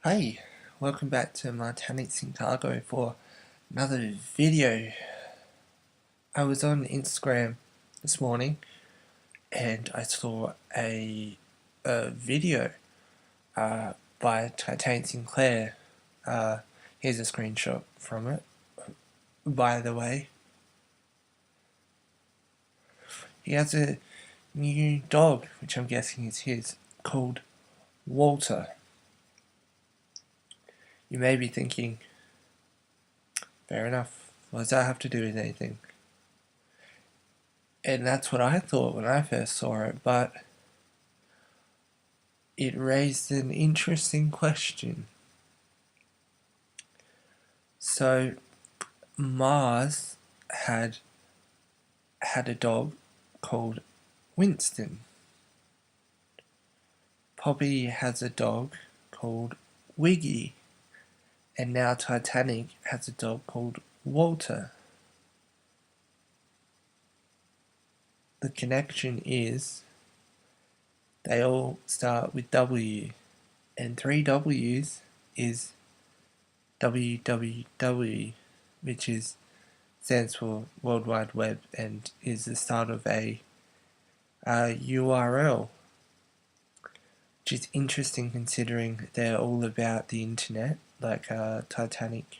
Hey, welcome back to Martani's in Cargo for another video. I was on Instagram this morning and I saw a video by Titan Sinclair. Here's a screenshot from it, by the way. He has a new dog, which I'm guessing is his, called Walter. You may be thinking, fair enough, what does that have to do with anything? And that's what I thought when I first saw it, but it raised an interesting question. So, Mars had a dog called Winston. Poppy has a dog called Wiggy. And now Titanic has a dog called Walter. The connection is they all start with W, and 3 W's is www, which stands for World Wide Web and is the start of a URL, which is interesting considering they're all about the internet. Like Titanic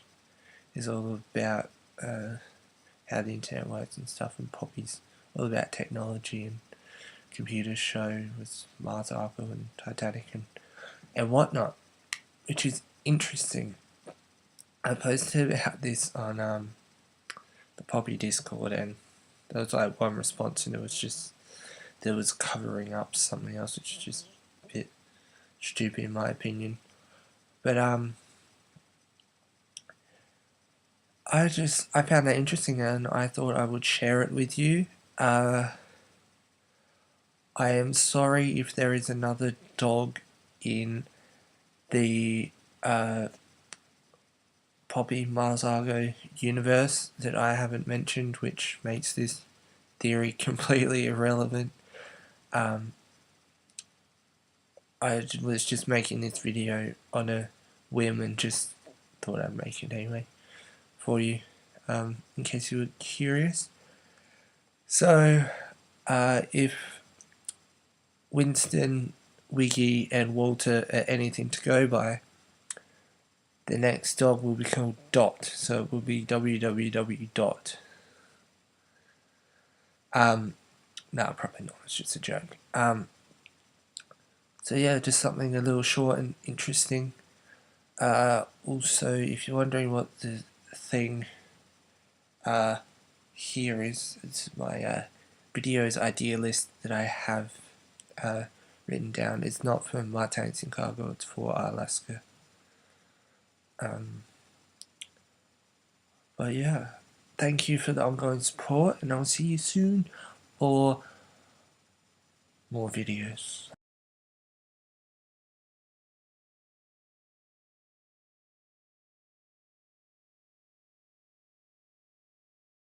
is all about how the internet works and stuff, and Poppy's all about technology and computer show with Marsii and Titanic and whatnot, which is interesting. I posted about this on the Poppy Discord, and there was like one response, and it was just there was covering up something else, which is just a bit stupid in my opinion. But I found that interesting, and I thought I would share it with you. I am sorry if there is another dog in the Poppy Marsii universe that I haven't mentioned, which makes this theory completely irrelevant. I was just making this video on a whim and just thought I'd make it anyway for you, in case you were curious. So, if Winston, Wiggy and Walter are anything to go by, the next dog will be called Dot, so it will be www dot. No, probably not, it's just a joke. So yeah, just something a little short and interesting. Also, if you're wondering what the thing here is, it's my videos idea list that I have written down. It's not for Martani's in Cargo, it's for Alaska. But yeah, thank you for the ongoing support, and I'll see you soon for more videos.